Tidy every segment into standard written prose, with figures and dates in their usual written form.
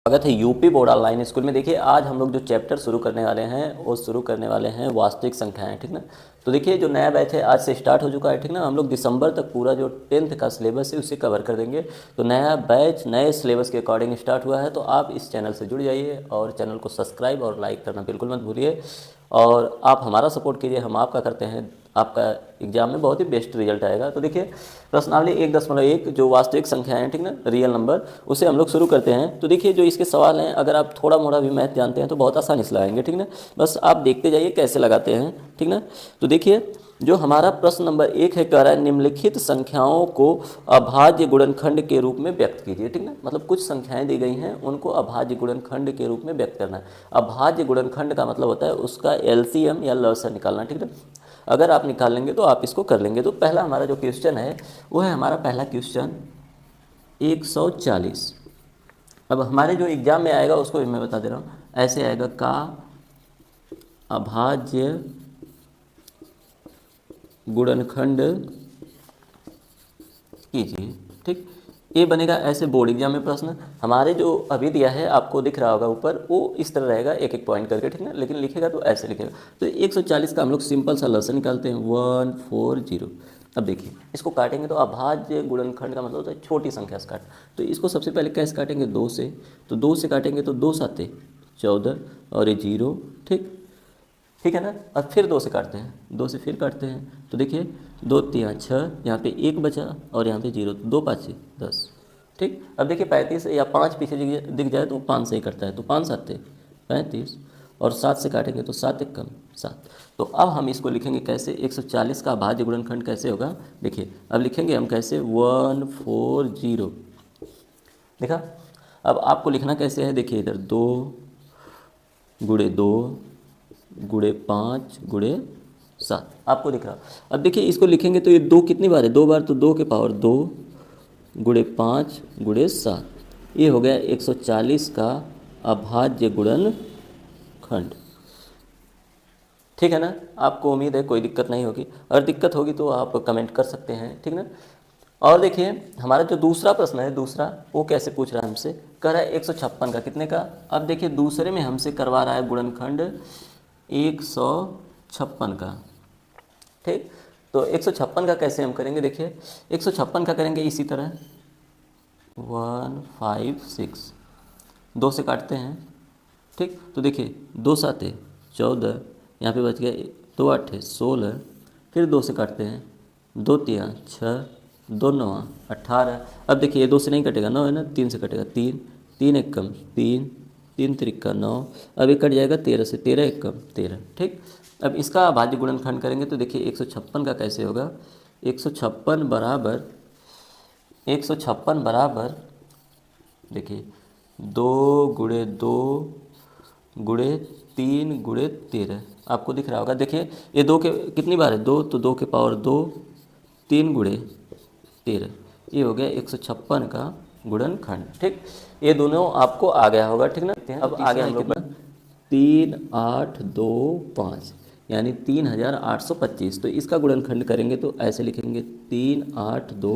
स्वागत है UP board online school में। देखिए आज हम लोग जो चैप्टर शुरू करने वाले हैं वो शुरू करने वाले हैं वास्तविक संख्याएं, ठीक ना। तो देखिए जो नया बैच है आज से स्टार्ट हो चुका है, ठीक ना। हम लोग दिसंबर तक पूरा जो 10th का सिलेबस है उसे कवर कर देंगे। तो नया बैच नए सिलेबस के अकॉर्डिंग स्टार्ट हुआ है, तो आप इस चैनल से जुड़ जाइए और चैनल को सब्सक्राइब और लाइक करना बिल्कुल मत भूलिए। और आप हमारा सपोर्ट कीजिए, हम आपका करते हैं, आपका एग्जाम में बहुत ही बेस्ट रिजल्ट आएगा। तो देखिए प्रश्नावली 1.1 जो वास्तविक संख्या है, ठीक ना, रियल नंबर, उसे हम लोग शुरू करते हैं। तो देखिए जो इसके सवाल हैं, अगर आप थोड़ा मोड़ा भी मैथ जानते हैं तो बहुत आसानी से लगाएंगे, ठीक ना। बस आप देखते जाइए कैसे लगाते हैं, ठीक ना। तो देखिए जो हमारा प्रश्न नंबर 1 है, कह रहा है निम्नलिखित संख्याओं को अभाज्य गुणनखंड के रूप में व्यक्त कीजिए, ठीक ना। मतलब कुछ संख्याएं दी गई हैं, उनको अभाज्य गुणनखंड के रूप में व्यक्त करना है। अभाज्य गुणनखंड का मतलब होता है उसका एलसीएम या लॉसर निकालना, ठीक ना। अगर आप निकाल लेंगे तो आप इसको कर लेंगे। तो पहला हमारा जो क्वेश्चन है वो है हमारा पहला क्वेश्चन 140। अब हमारे जो एग्जाम में आएगा उसको भी मैं बता दे रहा हूँ, ऐसे आएगा का अभाज्य गुणनखंड कीजिए, ठीक। ये बनेगा ऐसे बोर्ड एग्जाम में प्रश्न। हमारे जो अभी दिया है आपको दिख रहा होगा ऊपर, वो इस तरह रहेगा एक एक पॉइंट करके, ठीक ना। लेकिन लिखेगा तो ऐसे लिखेगा। तो 140 का हम लोग सिंपल सा लसन निकालते हैं 140। अब देखिए इसको काटेंगे तो अभाज्य गुणनखंड का मतलब होता है छोटी संख्या से काट। तो इसको सबसे पहले कैसे काटेंगे, 2 से। तो 2 से काटेंगे तो 2 साते 14 और ये 0, ठीक है ना। और फिर 2 से काटते हैं, 2 से फिर काटते हैं। तो देखिए 2 3 6, यहाँ पे 1 बचा और यहाँ पे 0, 2 5 10, ठीक। अब देखिए 35 या 5 पीछे दिख जाए तो 5 से ही कटता है। तो 5 7 35 और 7 से काटेंगे तो 7 1 कम 7। तो अब हम इसको लिखेंगे कैसे, 140 का अभाज्य गुणनखंड कैसे होगा। देखिए अब लिखेंगे हम कैसे 140। देखा। अब आपको लिखना कैसे है, देखिए इधर 2 गुणे 2 गुणे 5 गुणे 7 आपको दिख रहा। अब देखिए इसको लिखेंगे तो ये 2 कितनी बार है, 2 बार। तो 2 के पावर 2 गुणे 5 गुणे 7, ये हो गया 140 का अभाज्य गुणनखंड, ठीक है ना। आपको उम्मीद है कोई दिक्कत नहीं होगी, अगर दिक्कत होगी तो आप कमेंट कर सकते हैं, ठीक ना। और देखिए हमारा जो दूसरा प्रश्न है, दूसरा वो कैसे पूछ रहा है हमसे, कह रहा है 156 का कितने का। अब देखिए दूसरे में हमसे करवा रहा है गुणनखंड 156 का, ठीक। तो 156 का कैसे हम करेंगे, देखिए 156 का करेंगे इसी तरह 156, 2 से काटते हैं, ठीक। तो देखिए 2 7 14, यहाँ पे बच गया 2 8 16, फिर 2 से काटते हैं, 2 3 6, 2 9 18। अब देखिए ये 2 से नहीं कटेगा, 9 है ना, 3 से कटेगा, 3 3 1 कम 3 3 3 9। अब ये कट जाएगा 13 से, 13 1 कम 13, ठीक। अब इसका अभाज्य गुणनखंड करेंगे तो देखिए 156 का कैसे होगा, 156 बराबर देखिए 2 गुणे 2 गुणे 3 गुणे 13 आपको दिख रहा होगा। देखिए ये 2 के कितनी बार है, 2, तो 2 के पावर 2 3 गुणे 13, ये हो गया 156 का गुणनखंड, ठीक। ये दोनों आपको आ गया होगा, ठीक ना। अब आगे हम लोग 3 8 2 5 यानी 3825। तो इसका गुणनखंड करेंगे तो ऐसे लिखेंगे 3 8 2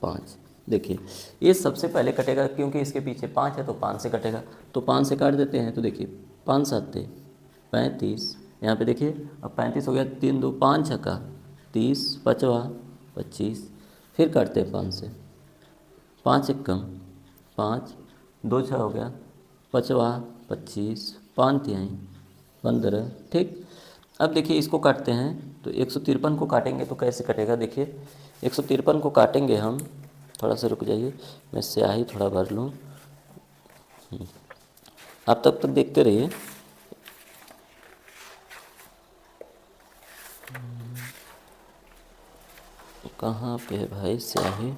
5। देखिए ये सबसे पहले कटेगा क्योंकि इसके पीछे 5 है तो 5 से कटेगा। तो 5 से काट देते हैं। तो देखिए 5 7 35, यहाँ पे देखिए अब 35 हो गया, 3 2 5 छक्का 30, 5 25, फिर काटते हैं 5 से, 5 1 कम 5, 2 6 हो गया, 5 25, 5 3 15, ठीक। अब देखिए इसको काटते हैं तो 153 को काटेंगे तो कैसे कटेगा, देखिए 153 को काटेंगे हम, थोड़ा सा रुक जाइए मैं स्याही थोड़ा भर लूँ, आप तब तक देखते रहिए। कहाँ पे है भाई स्याही,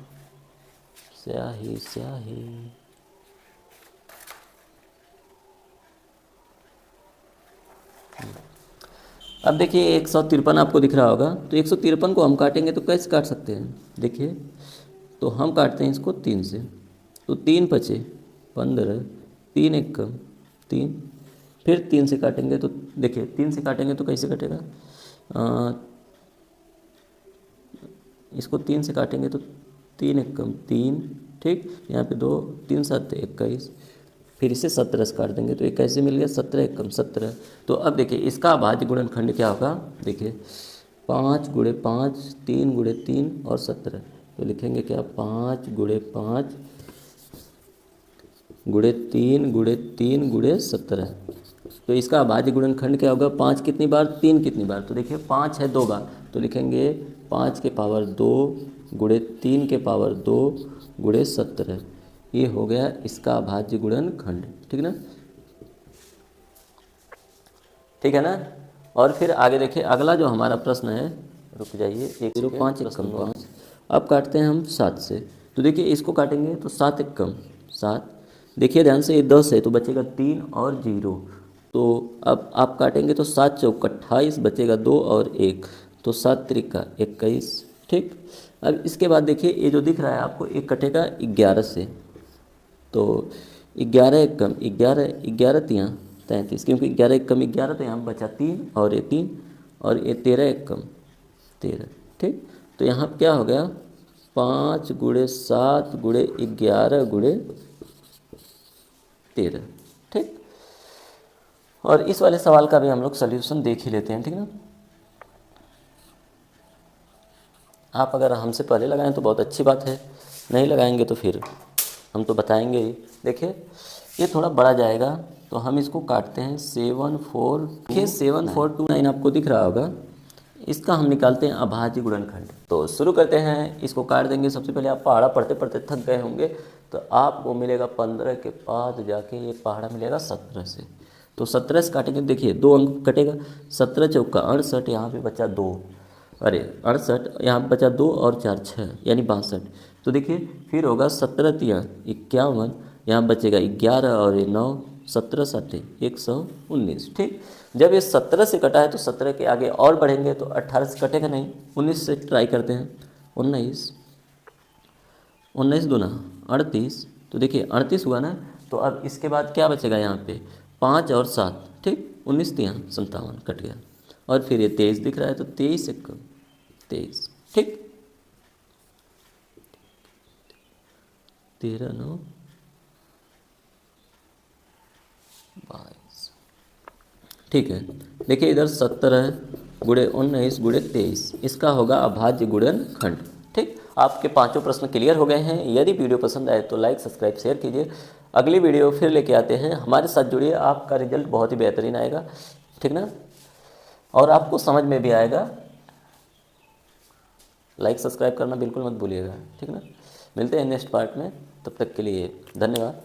स्याही स्याही, अब देखिए 153 आपको दिख रहा होगा। तो 153 को हम काटेंगे तो कैसे काट सकते हैं, देखिए तो हम काटते हैं इसको 3 से। तो 3 5 15, 3 1 कम 3, फिर 3 से काटेंगे तो देखिए 3 से काटेंगे तो कैसे कटेगा, इसको 3 से काटेंगे तो 3 1 कम 3, ठीक। यहाँ पे 2 3 7 21, फिर इसे 17 से काट देंगे तो ये कैसे मिल गया, 17 एकम 17। तो अब देखिए इसका अभाज्य गुणनखंड क्या होगा, देखिए 5 गुणे 5, 3 गुणे 3 और 17। तो लिखेंगे क्या, 5 गुणे 5 गुणे 3 गुणे 3 गुणे 17। तो इसका अभाज्य गुणनखंड क्या होगा, 5 कितनी बार, 3 कितनी बार। तो देखिए 5 है 2 बार, तो लिखेंगे 5 के पावर 2 गुणे 3 के पावर 2 गुणे 17। ये हो गया इसका अभाज्य गुणनखंड, ठीक ना, ठीक है ना। और फिर आगे देखिए अगला जो हमारा प्रश्न है, रुक जाइए, 105 एकम 5। अब काटते हैं हम 7 से। तो देखिए इसको काटेंगे तो 7 एकम 7, देखिए ध्यान से, ये 10 है तो बचेगा 3 और 0। तो अब आप काटेंगे तो 7 चौक 28, बचेगा 2 और 1, तो 7 त्रिका 21, ठीक। अब इसके बाद देखिए ये जो दिख रहा है आपको, एक कटेगा 11 से, तो 11 एकम 11, 11 तियाँ 33, क्योंकि 11 एकम 11, तो यहाँ बचा 3 और ये 3 और ये 13 एकम 13, ठीक। तो यहाँ क्या हो गया, 5 गुणे 7 गुणे 11 गुणे 13, ठीक। और इस वाले सवाल का भी हम लोग सल्यूशन देख ही लेते हैं, ठीक ना। आप अगर हमसे पहले लगाएं तो बहुत अच्छी बात है, नहीं लगाएंगे तो फिर हम तो बताएंगे ही। देखिए ये थोड़ा बड़ा जाएगा तो हम इसको काटते हैं 7 4, देखिए 7 4 2 9 आपको दिख रहा होगा, इसका हम निकालते हैं अभाज्य गुणनखंड। तो शुरू करते हैं, इसको काट देंगे। सबसे पहले आप पहाड़ा पढ़ते पढ़ते थक गए होंगे, तो आपको मिलेगा 15 के बाद जाके ये पहाड़ा मिलेगा 17 से। तो 17 से काटेंगे, देखिए 2 अंक कटेगा, 17 चौका 68, यहाँ पे बचा 2, अरे 68, यहाँ बचा 2 और 4 6, यानी 62। तो देखिए फिर होगा 17 तियाँ 51, यहाँ बचेगा 11 और ये 9, 17 7 119, ठीक। जब ये 17 से कटा है तो 17 के आगे और बढ़ेंगे तो 18 से कटेगा नहीं, 19 से ट्राई करते हैं। 19 19 दूना 38, तो देखिए 38 हुआ ना। तो अब इसके बाद क्या बचेगा यहाँ पे, 5 और 7, ठीक। 19 तियाँ 57, कट गया। और फिर ये 23 दिख रहा है, तो 23 एकम 23, ठीक। 13 9 22, ठीक है। देखिए इधर 17 गुणे 19 गुणे 23, इसका होगा अभाज्य गुणनखंड, ठीक। आपके पांचों प्रश्न क्लियर हो गए हैं। यदि वीडियो पसंद आए तो लाइक सब्सक्राइब शेयर कीजिए। अगली वीडियो फिर लेके आते हैं, हमारे साथ जुड़िए, आपका रिजल्ट बहुत ही बेहतरीन आएगा, ठीक ना, और आपको समझ में भी आएगा। लाइक सब्सक्राइब करना बिल्कुल मत भूलिएगा, ठीक ना। मिलते हैं नेक्स्ट पार्ट में, तब तक के लिए धन्यवाद।